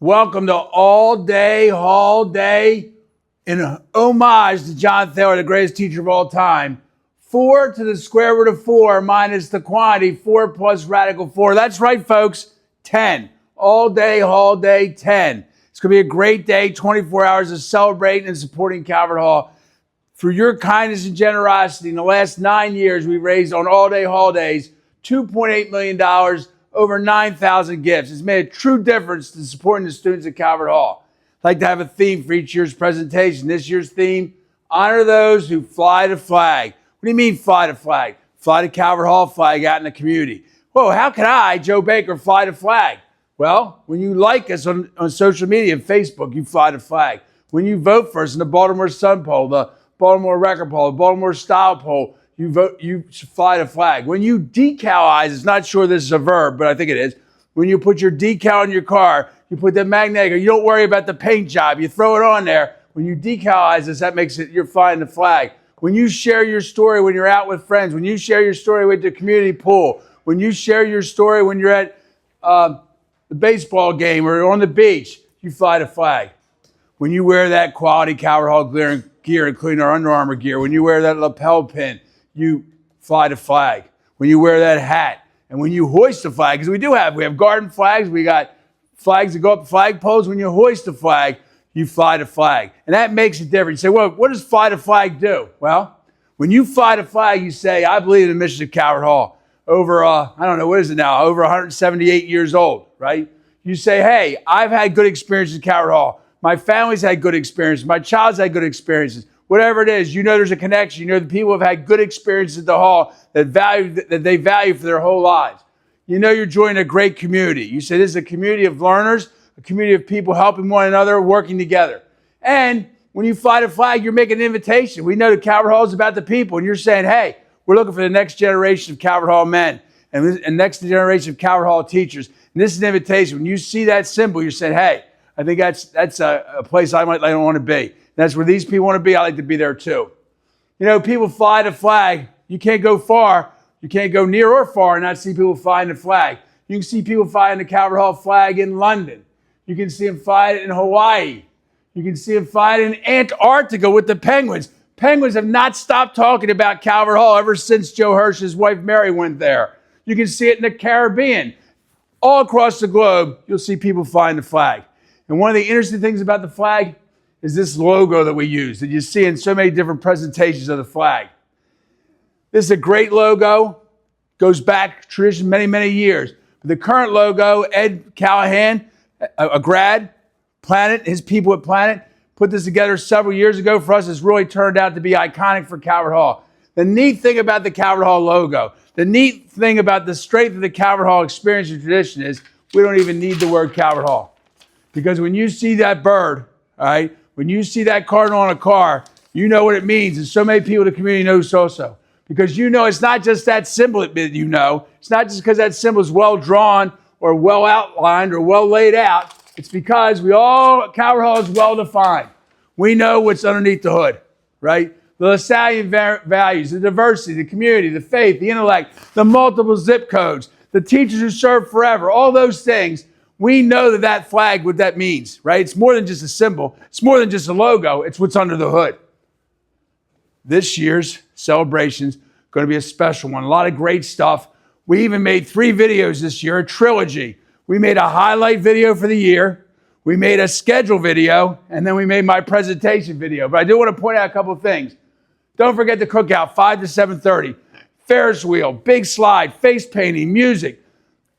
Welcome to All Day Hall Day in homage to John Thayer, the greatest teacher of all time. 4 to the square root of 4 minus the quantity, 4 plus radical 4. That's right, folks, 10. All Day Hall Day 10. It's going to be a great day, 24 hours of celebrating and supporting Calvert Hall. Through your kindness and generosity, in the last 9 years, we've raised on All Day Hall Days $2.8 million, over 9,000 gifts. It's made a true difference to supporting the students at Calvert Hall. I'd like to have a theme for each year's presentation. This year's theme, honor those who fly the flag. What do you mean fly the flag? Fly the Calvert Hall flag out in the community. Whoa, how can I, Joe Baker, fly the flag? Well, when you like us on social media and Facebook, you fly the flag. When you vote for us in the Baltimore Sun poll, the Baltimore Record poll, the Baltimore Style poll, you fly the flag. When you decalize, it's not sure this is a verb, but I think it is. When you put your decal in your car, you put the magnetic, you don't worry about the paint job. You throw it on there. When you decalize this, that makes it, you're flying the flag. When you share your story when you're out with friends, when you share your story with the community pool, when you share your story when you're at the baseball game or on the beach, you fly the flag. When you wear that quality Calvert Hall gear, including our Under Armour gear, when you wear that lapel pin, you fly the flag. When you wear that hat, and when you hoist the flag, because we have garden flags, we got flags that go up flag poles. When you hoist the flag, you fly the flag. And that makes a difference. You say, well, what does fly the flag do? Well, when you fly the flag, you say, I believe in the mission of Calvert Hall. Over, I don't know, what is it now? Over 178 years old, right? You say, hey, I've had good experiences at Calvert Hall. My family's had good experiences. My child's had good experiences. Whatever it is, you know there's a connection. You know the people have had good experiences at the hall that they value for their whole lives. You know you're joining a great community. You say this is a community of learners, a community of people helping one another, working together. And when you fly the flag, you're making an invitation. We know that Calvert Hall is about the people, and you're saying, hey, we're looking for the next generation of Calvert Hall men and next generation of Calvert Hall teachers. And this is an invitation. When you see that symbol, you're saying, hey, I think that's a place I don't want to be. That's where these people want to be. I like to be there too. You know, people fly the flag. You can't go far. You can't go near or far and not see people flying the flag. You can see people flying the Calvert Hall flag in London. You can see them fly it in Hawaii. You can see them fly it in Antarctica with the penguins. Penguins have not stopped talking about Calvert Hall ever since Joe Hirsch's wife Mary went there. You can see it in the Caribbean. All across the globe, you'll see people flying the flag. And one of the interesting things about the flag is this logo that we use that you see in so many different presentations of the flag. This is a great logo, goes back tradition many, many years. But the current logo, Ed Callahan, a grad, Planet, his people at Planet, put this together several years ago for us. It's really turned out to be iconic for Calvert Hall. The neat thing about the Calvert Hall logo, the neat thing about the strength of the Calvert Hall experience and tradition is we don't even need the word Calvert Hall. Because when you see that bird, all right, when you see that cardinal on a car, you know what it means. And so many people in the community know also. Because you know it's not just that symbol that you know. It's not just because that symbol is well drawn or well outlined or well laid out. It's because Calvert Hall is well defined. We know what's underneath the hood, right? The LaSallian values, the diversity, the community, the faith, the intellect, the multiple zip codes, the teachers who serve forever, all those things. We know that flag, what that means, right? It's more than just a symbol. It's more than just a logo. It's what's under the hood. This year's celebration's going to be a special one. A lot of great stuff. We even made 3 videos this year, a trilogy. We made a highlight video for the year. We made a schedule video, and then we made my presentation video. But I do want to point out a couple of things. Don't forget the cookout, 5 to 7:30. Ferris wheel, big slide, face painting, music.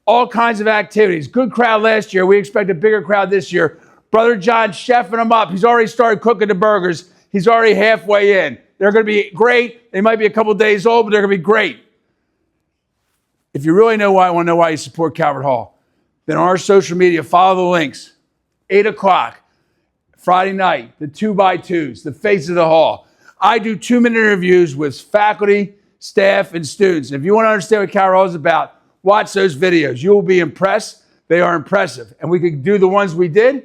All kinds of activities. Good crowd last year. We expect a bigger crowd this year. Brother John's chefing them up. He's already started cooking the burgers. He's already halfway in. They're going to be great. They might be a couple days old, but they're going to be great. If you really want to know why you support Calvert Hall, then on our social media, follow the links. 8 o'clock, Friday night, the 2x2s, the face of the hall. I do 2-minute interviews with faculty, staff, and students. If you want to understand what Calvert Hall is about, watch those videos. You will be impressed. They are impressive. And we could do the ones we did, and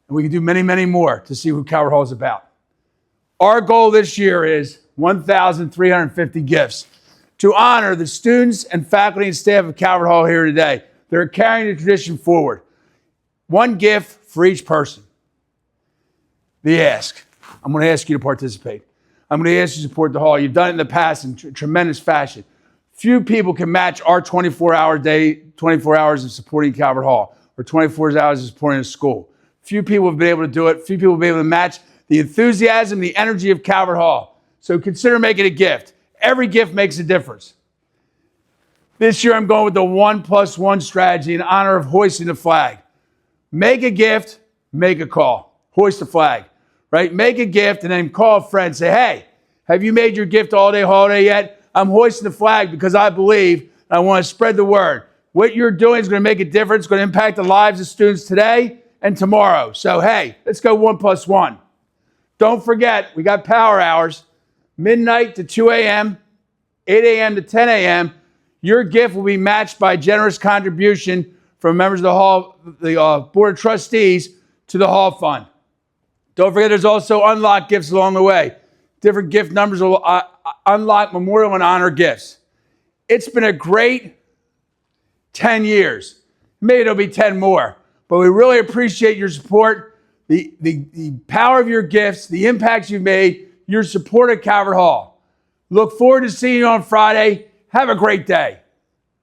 we could do many, many more to see who Calvert Hall is about. Our goal this year is 1,350 gifts to honor the students and faculty and staff of Calvert Hall here today. They're carrying the tradition forward. One gift for each person. The ask. I'm going to ask you to participate. I'm going to ask you to support the hall. You've done it in the past in tremendous fashion. Few people can match our 24-hour day, 24 hours of supporting Calvert Hall, or 24 hours of supporting a school. Few people have been able to do it. Few people have been able to match the enthusiasm, the energy of Calvert Hall. So consider making a gift. Every gift makes a difference. This year, I'm going with the 1+1 strategy in honor of hoisting the flag. Make a gift, make a call. Hoist the flag, right? Make a gift and then call a friend. Say, hey, have you made your gift all-day holiday yet? I'm hoisting the flag because I believe and I want to spread the word. What you're doing is going to make a difference. It's going to impact the lives of students today and tomorrow. So, hey, let's go 1+1. Don't forget, we got power hours, midnight to 2 a.m., 8 a.m. to 10 a.m., your gift will be matched by a generous contribution from members of the Hall, the Board of Trustees to the Hall Fund. Don't forget there's also unlocked gifts along the way. Different gift numbers will unlock memorial and honor gifts. It's been a great 10 years. Maybe it'll be 10 more. But we really appreciate your support, the power of your gifts, the impacts you've made, your support at Calvert Hall. Look forward to seeing you on Friday. Have a great day.